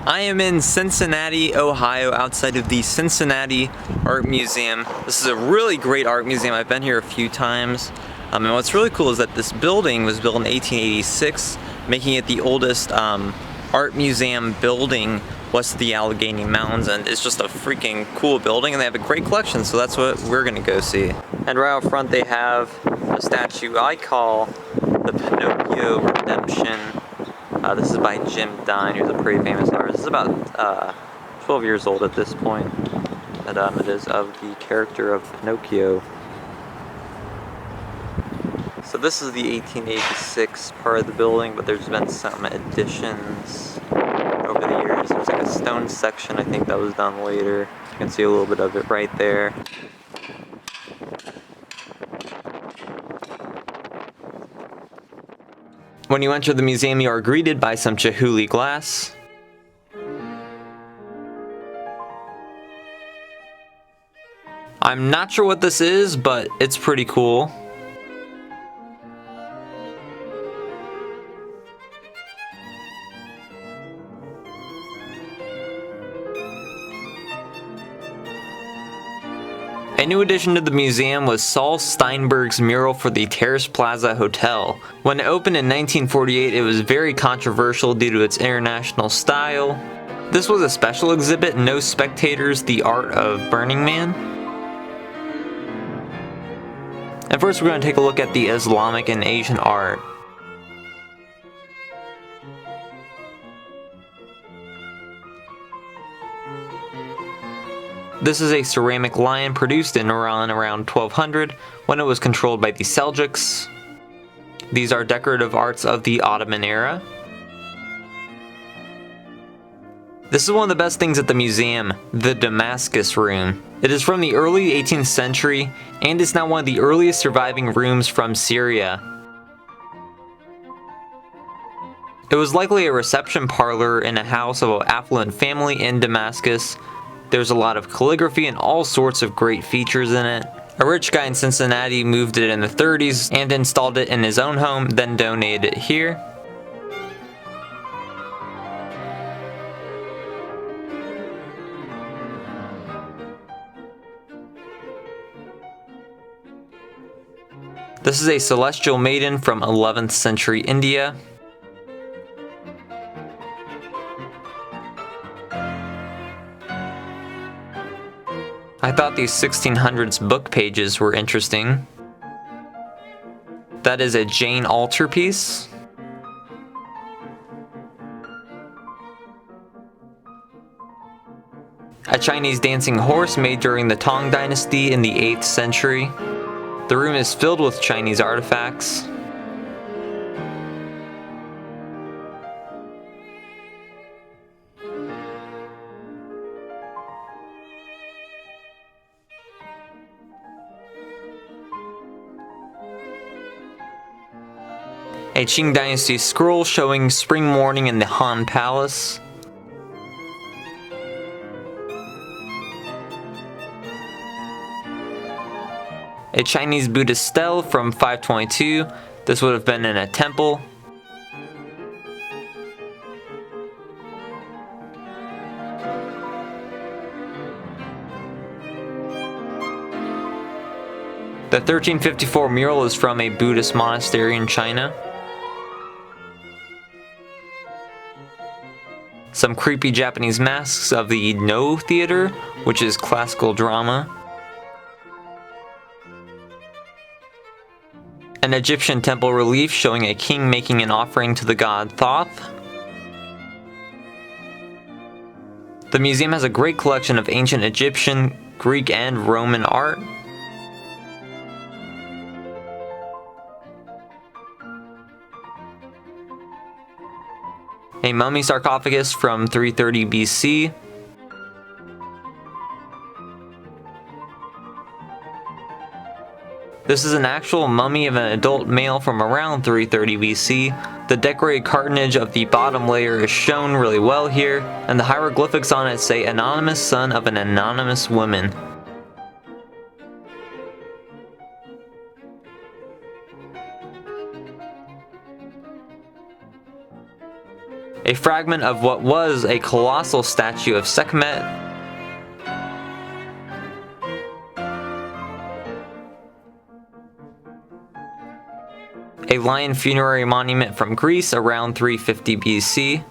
I am in Cincinnati, Ohio, outside of the Cincinnati Art Museum. This is a really great art museum. I've been here a few times. And what's really cool is that this building was built in 1886, making it the oldest art museum building west of the Allegheny Mountains, and it's just a freaking cool building, and they have a great collection, so that's what we're gonna go see. And right out front they have a statue I call the Pinocchio Redemption. This is by Jim Dine, who's a pretty famous artist. This is about 12 years old at this point, but it is of the character of Pinocchio. So this is the 1886 part of the building, but there's been some additions over the years. There's like a stone section, I think, that was done later. You can see a little bit of it right there. When you enter the museum, you are greeted by some Chihuly glass. I'm not sure what this is, but it's pretty cool. A new addition to the museum was Saul Steinberg's mural for the Terrace Plaza Hotel. When it opened in 1948, it was very controversial due to its international style. This was a special exhibit, No Spectators, The Art of Burning Man. And first we're going to take a look at the Islamic and Asian art. This is a ceramic lion produced in Iran around 1200 when it was controlled by the Seljuks. These are decorative arts of the Ottoman era. This is one of the best things at the museum, the Damascus Room. It is from the early 18th century and is now one of the earliest surviving rooms from Syria. It was likely a reception parlor in a house of an affluent family in Damascus. There's a lot of calligraphy and all sorts of great features in it. A rich guy in Cincinnati moved it in the 30s and installed it in his own home, then donated it here. This is a celestial maiden from 11th century India. I thought these 1600s book pages were interesting. That is a Jane altarpiece. A Chinese dancing horse made during the Tang Dynasty in the 8th century. The room is filled with Chinese artifacts. A Qing Dynasty scroll showing spring morning in the Han Palace. A Chinese Buddhist stele from 522. This would have been in a temple. The 1354 mural is from a Buddhist monastery in China. Some creepy Japanese masks of the No Theater, which is classical drama. An Egyptian temple relief showing a king making an offering to the god Thoth. The museum has a great collection of ancient Egyptian, Greek, and Roman art. A mummy sarcophagus from 330 BC. This is an actual mummy of an adult male from around 330 BC. The decorated cartonnage of the bottom layer is shown really well here, and the hieroglyphics on it say anonymous son of an anonymous woman. a fragment of what was a colossal statue of Sekhmet, a lion funerary monument from Greece around 350 BC,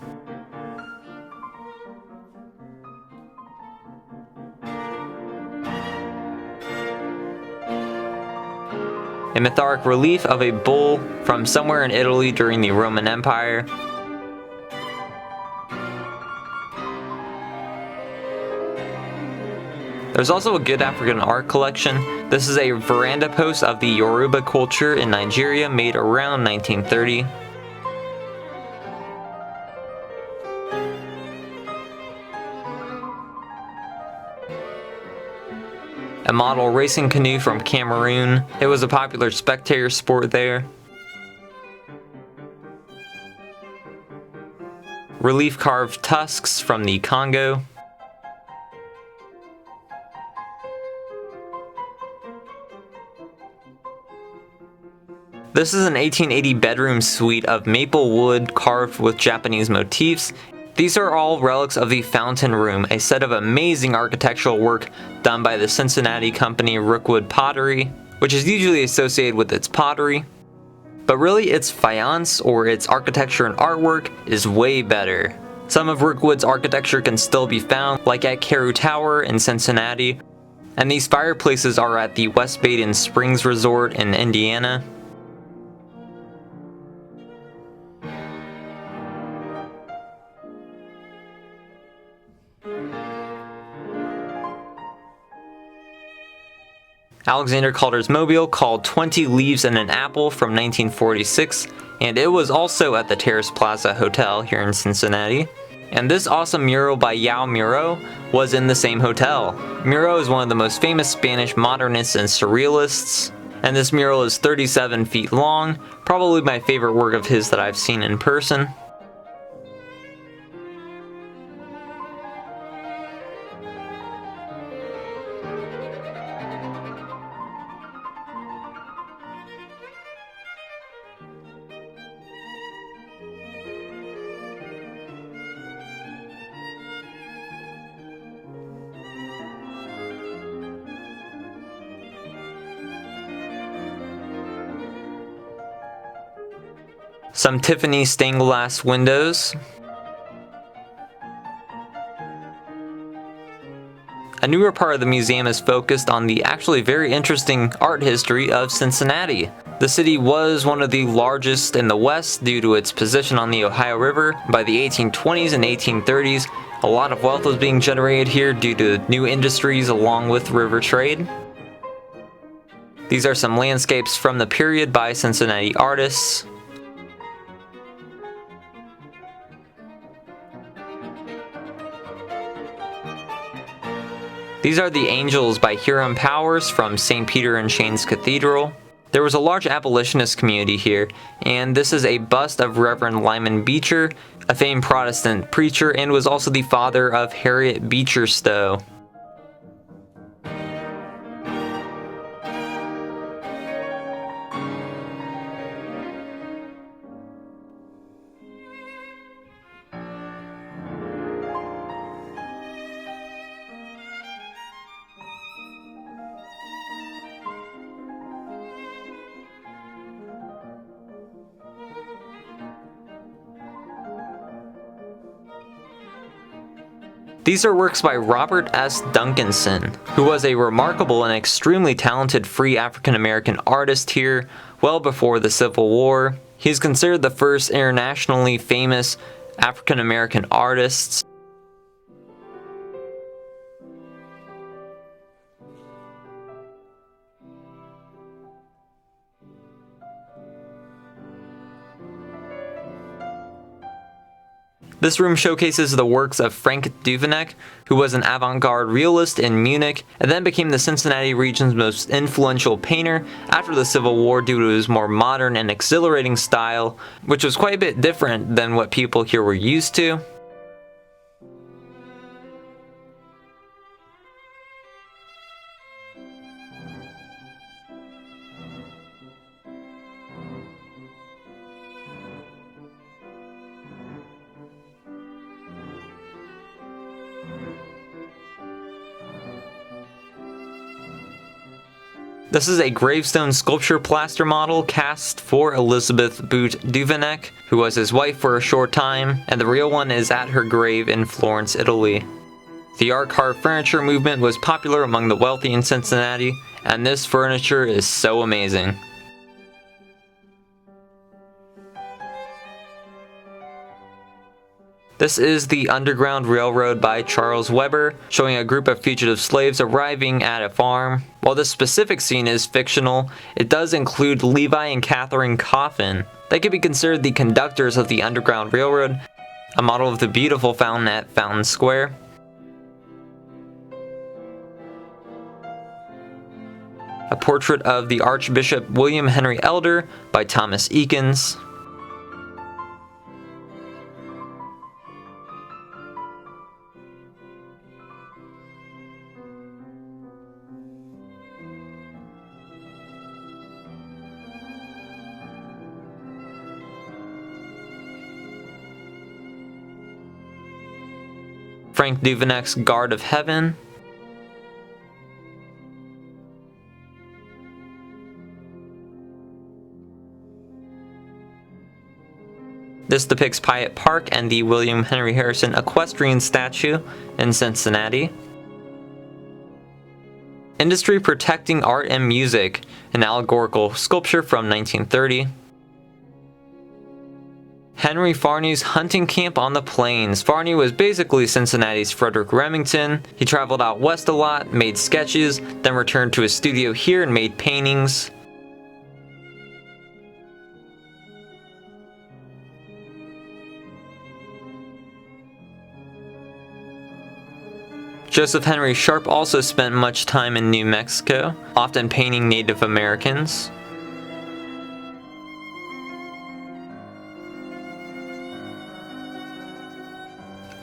a Mitharic relief of a bull from somewhere in Italy during the Roman Empire, there's also a good African art collection. This is a veranda post of the Yoruba culture in Nigeria made around 1930. A model racing canoe from Cameroon. It was a popular spectator sport there. Relief carved tusks from the Congo. This is an 1880 bedroom suite of maple wood carved with Japanese motifs. These are all relics of the Fountain Room, a set of amazing architectural work done by the Cincinnati company Rookwood Pottery, which is usually associated with its pottery. But really its faience, or its architecture and artwork, is way better. Some of Rookwood's architecture can still be found, like at Carew Tower in Cincinnati, and these fireplaces are at the West Baden Springs Resort in Indiana. Alexander Calder's mobile called 20 Leaves and an Apple from 1946, and it was also at the Terrace Plaza Hotel here in Cincinnati. And this awesome mural by Yao Muro was in the same hotel. Muro is one of the most famous Spanish modernists and surrealists, and this mural is 37 feet long, probably my favorite work of his that I've seen in person. Some Tiffany stained glass windows. A newer part of the museum is focused on the actually very interesting art history of Cincinnati. The city was one of the largest in the West due to its position on the Ohio River. By the 1820s and 1830s, a lot of wealth was being generated here due to new industries along with river trade. These are some landscapes from the period by Cincinnati artists. These are the Angels by Hiram Powers from St. Peter and Shane's Cathedral. There was a large abolitionist community here, and this is a bust of Reverend Lyman Beecher, a famed Protestant preacher, and was also the father of Harriet Beecher Stowe. These are works by Robert S. Duncanson, who was a remarkable and extremely talented free African-American artist here well before the Civil War. He is considered the first internationally famous African-American artist. This room showcases the works of Frank Duveneck, who was an avant-garde realist in Munich and then became the Cincinnati region's most influential painter after the Civil War due to his more modern and exhilarating style, which was quite a bit different than what people here were used to. This is a Gravestone Sculpture plaster model cast for Elizabeth Boot Duveneck, who was his wife for a short time, and the real one is at her grave in Florence, Italy. The art car furniture movement was popular among the wealthy in Cincinnati, and this furniture is so amazing. This is the Underground Railroad by Charles Weber, showing a group of fugitive slaves arriving at a farm. While this specific scene is fictional, it does include Levi and Catherine Coffin. They could be considered the conductors of the Underground Railroad, a model of the beautiful fountain at Fountain Square. A portrait of the Archbishop William Henry Elder by Thomas Eakins. Frank Duveneck's Guard of Heaven. This depicts Piatt Park and the William Henry Harrison equestrian statue in Cincinnati. Industry Protecting Art and Music, an allegorical sculpture from 1930. Henry Farney's Hunting Camp on the Plains. Farney was basically Cincinnati's Frederick Remington. He traveled out west a lot, made sketches, then returned to his studio here and made paintings. Joseph Henry Sharp also spent much time in New Mexico, often painting Native Americans.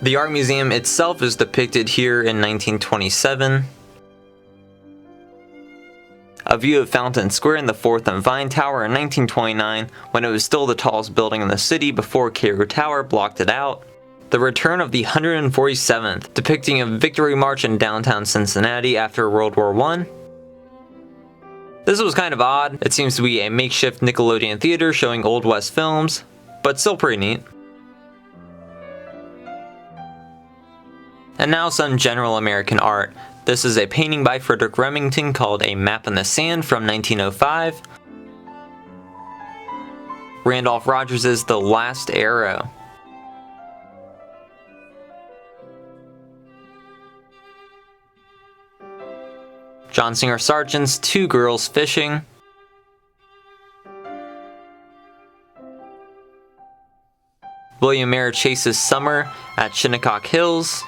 The art museum itself is depicted here in 1927. A view of Fountain Square in the 4th and Vine Tower in 1929, when it was still the tallest building in the city before Cairo Tower blocked it out. The return of the 147th, depicting a victory march in downtown Cincinnati after World War I. This was kind of odd. It seems to be a makeshift Nickelodeon theater showing Old West films, but still pretty neat. And now some general American art. This is a painting by Frederick Remington called A Map in the Sand from 1905. Randolph Rogers' The Last Arrow. John Singer Sargent's Two Girls Fishing. William Merritt Chase's Summer at Shinnecock Hills.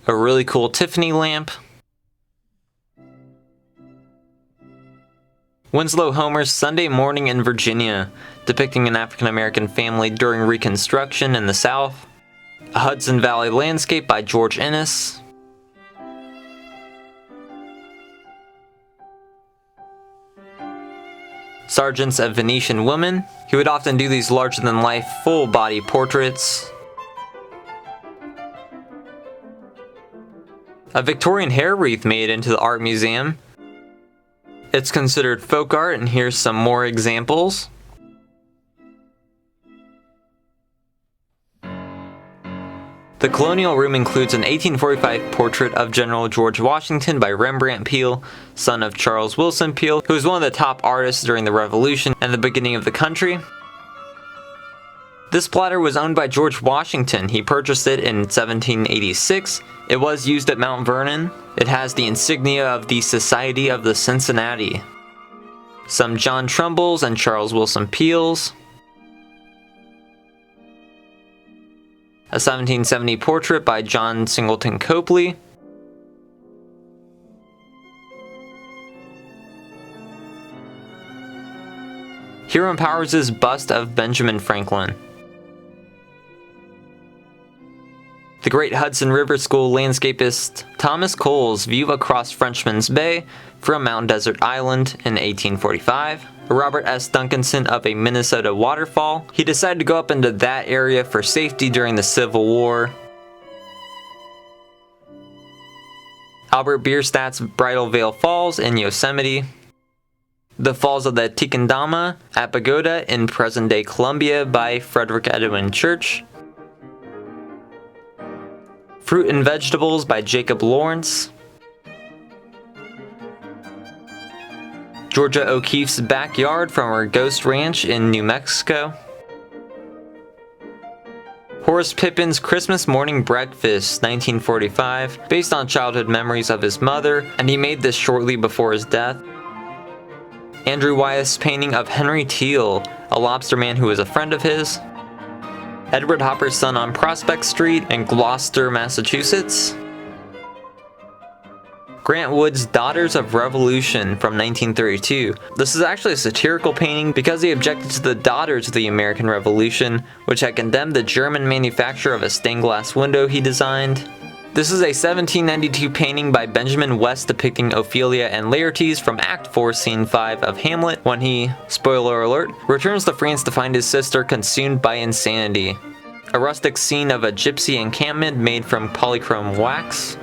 A really cool Tiffany lamp. Winslow Homer's Sunday Morning in Virginia, depicting an African American family during Reconstruction in the South. A Hudson Valley Landscape by George Ennis. Sargent's A Venetian Woman. He would often do these larger-than-life, full-body portraits. A Victorian hair wreath made into the art museum. It's considered folk art, and here's some more examples. The Colonial Room includes an 1845 portrait of General George Washington by Rembrandt Peale, son of Charles Willson Peale, who was one of the top artists during the Revolution and the beginning of the country. This platter was owned by George Washington. He purchased it in 1786. It was used at Mount Vernon. It has the insignia of the Society of the Cincinnati. Some John Trumbull's and Charles Willson Peale's. A 1770 portrait by John Singleton Copley. Hiram Powers' bust of Benjamin Franklin. The great Hudson River School landscapist Thomas Cole's view across Frenchman's Bay from Mount Desert Island in 1845. Robert S. Duncanson of a Minnesota waterfall. He decided to go up into that area for safety during the Civil War. Albert Bierstadt's Bridal Veil Falls in Yosemite, the Falls of the Tequendama at Bogota in present-day Colombia by Frederick Edwin Church, Fruit and Vegetables by Jacob Lawrence, Georgia O'Keeffe's Backyard from her Ghost Ranch in New Mexico, Horace Pippin's Christmas Morning Breakfast, 1945, based on childhood memories of his mother, and he made this shortly before his death. Andrew Wyeth's painting of Henry Teal, a lobster man who was a friend of his. Edward Hopper's Son on Prospect Street in Gloucester, Massachusetts. Grant Wood's Daughters of Revolution from 1932. This is actually a satirical painting because he objected to the daughters of the American Revolution, which had condemned the German manufacture of a stained glass window he designed. This is a 1792 painting by Benjamin West depicting Ophelia and Laertes from Act 4, Scene 5 of Hamlet when he, spoiler alert, returns to France to find his sister consumed by insanity. A rustic scene of a gypsy encampment made from polychrome wax.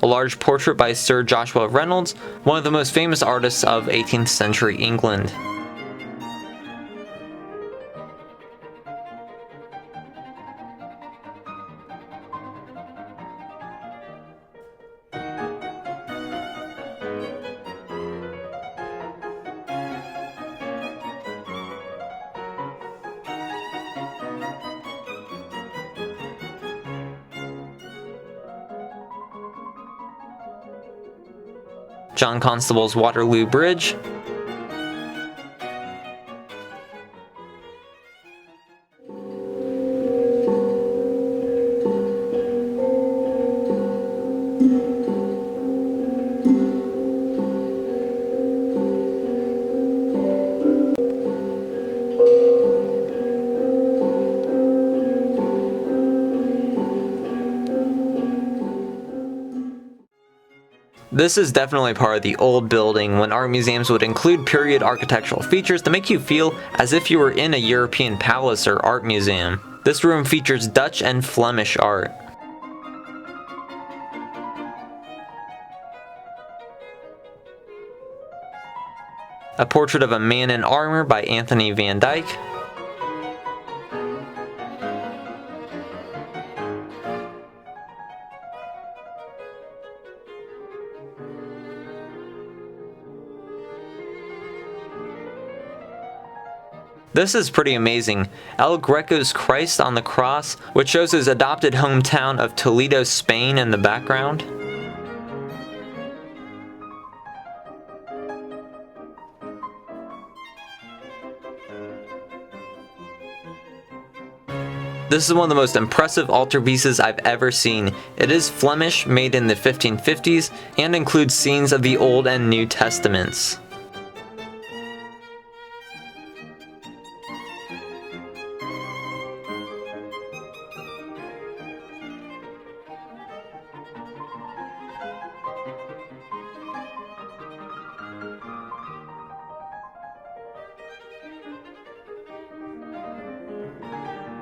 A large portrait by Sir Joshua Reynolds, one of the most famous artists of 18th century England. John Constable's Waterloo Bridge. This is definitely part of the old building when art museums would include period architectural features to make you feel as if you were in a European palace or art museum. This room features Dutch and Flemish art. A portrait of a man in armor by Anthony van Dyck. This is pretty amazing. El Greco's Christ on the Cross, which shows his adopted hometown of Toledo, Spain in the background. This is one of the most impressive altarpieces I've ever seen. It is Flemish, made in the 1550s, and includes scenes of the Old and New Testaments.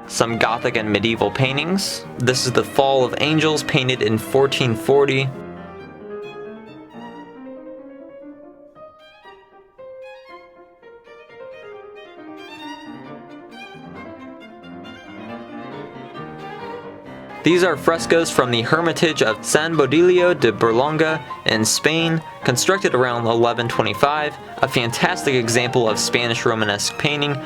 Some Gothic and medieval paintings. This is the Fall of Angels, painted in 1440. These are frescoes from the Hermitage of San Bodilio de Berlanga in Spain, constructed around 1125, a fantastic example of Spanish Romanesque painting.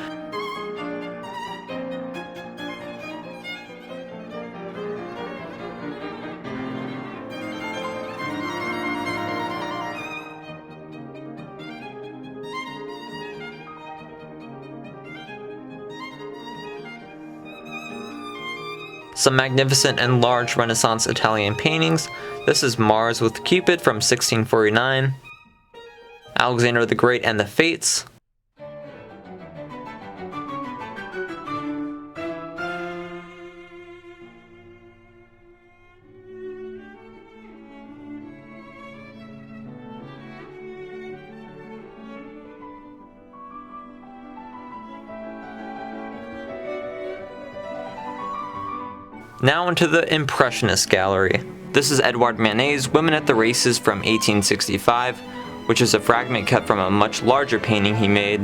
Some magnificent and large Renaissance Italian paintings. This is Mars with Cupid from 1649. Alexander the Great and the Fates. Now into the Impressionist Gallery. This is Edouard Manet's Women at the Races from 1865, which is a fragment cut from a much larger painting he made.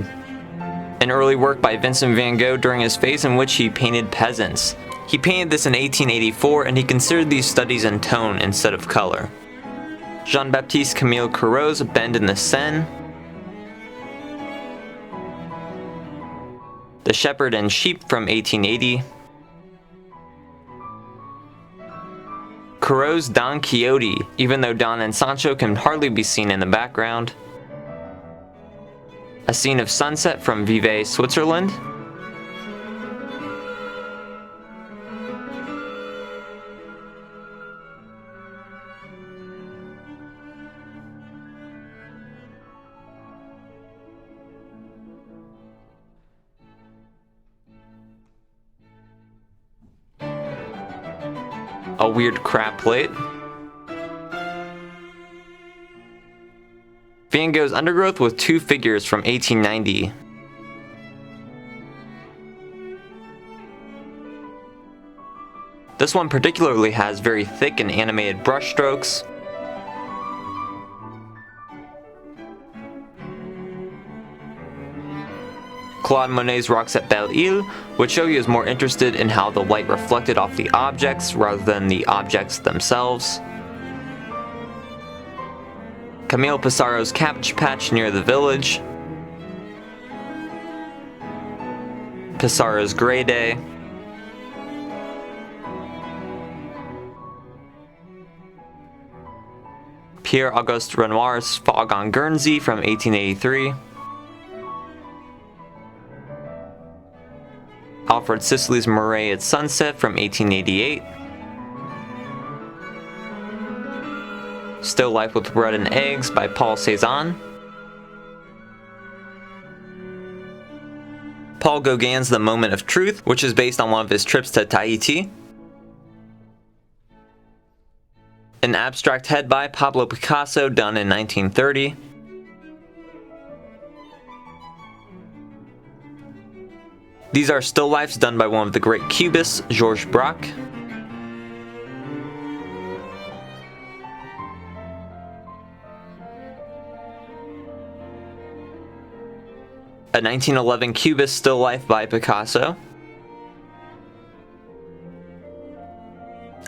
An early work by Vincent van Gogh during his phase in which he painted peasants. He painted this in 1884 and he considered these studies in tone instead of color. Jean-Baptiste Camille Corot's Bend in the Seine. The Shepherd and Sheep from 1880. Corot's Don Quixote, even though Don and Sancho can hardly be seen in the background. A Scene of Sunset from Vevey, Switzerland. A weird crab plate. Van Gogh's Undergrowth with two figures from 1890. This one particularly has very thick and animated brush strokes. Claude Monet's Rocks at Belle-Île, which show you is more interested in how the light reflected off the objects rather than the objects themselves. Camille Pissarro's Cabbage Patch near the village. Pissarro's Grey Day. Pierre-Auguste Renoir's Fog on Guernsey from 1883. Alfred Sisley's Murray at Sunset from 1888. Still Life with Bread and Eggs by Paul Cézanne. Paul Gauguin's The Moment of Truth, which is based on one of his trips to Tahiti. An abstract head by Pablo Picasso done in 1930. These are still lifes done by one of the great Cubists, Georges Braque. A 1911 Cubist still life by Picasso.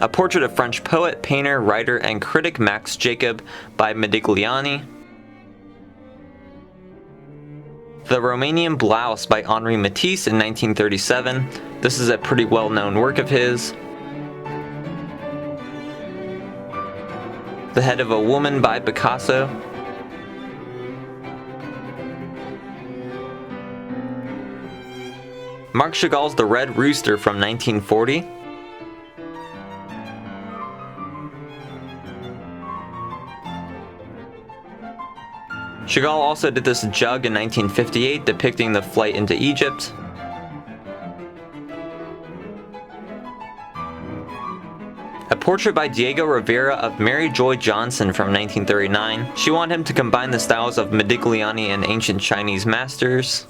A portrait of French poet, painter, writer, and critic Max Jacob by Modigliani. The Romanian Blouse by Henri Matisse in 1937. This is a pretty well-known work of his. The Head of a Woman by Picasso. Marc Chagall's The Red Rooster from 1940. Chagall also did this jug in 1958 depicting the flight into Egypt. A portrait by Diego Rivera of Mary Joy Johnson from 1939. She wanted him to combine the styles of Modigliani and ancient Chinese masters.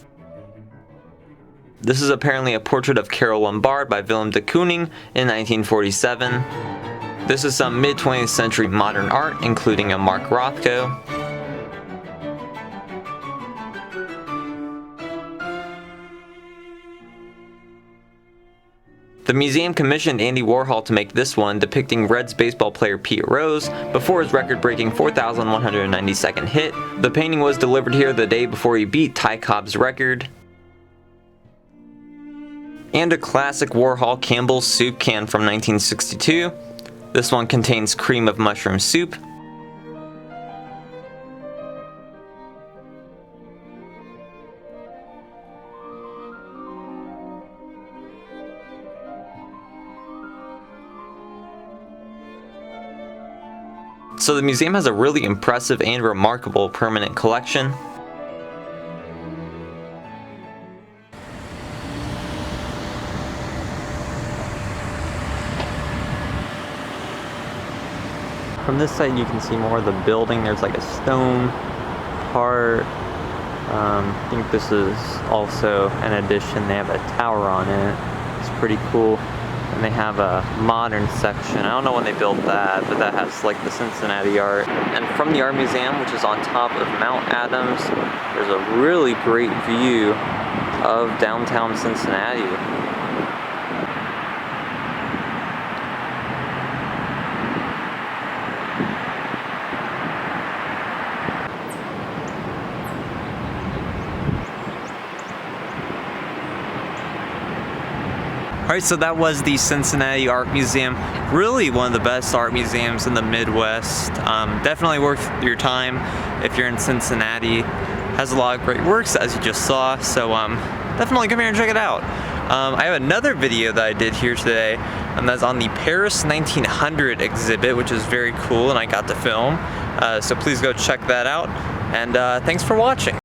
This is apparently a portrait of Carole Lombard by Willem de Kooning in 1947. This is some mid-20th century modern art, including a Mark Rothko. The museum commissioned Andy Warhol to make this one depicting Reds baseball player Pete Rose before his record-breaking 4,192nd hit. The painting was delivered here the day before he beat Ty Cobb's record. And a classic Warhol Campbell's soup can from 1962. This one contains cream of mushroom soup. So the museum has a really impressive and remarkable permanent collection. From this side you can see more of the building. There's like a stone part. I think this is also an addition. They have a tower on it. It's pretty cool. And And they have a modern section. I don't know when they built that, but that has like the Cincinnati art. And from the art museum, which is on top of Mount Adams, there's a really great view of downtown Cincinnati. Alright, so that was the Cincinnati Art Museum. Really one of the best art museums in the Midwest. Definitely worth your time if you're in Cincinnati. Has a lot of great works, as you just saw, so definitely come here and check it out. I have another video that I did here today, and that's on the Paris 1900 exhibit, which is very cool, and I got to film. So please go check that out, and thanks for watching.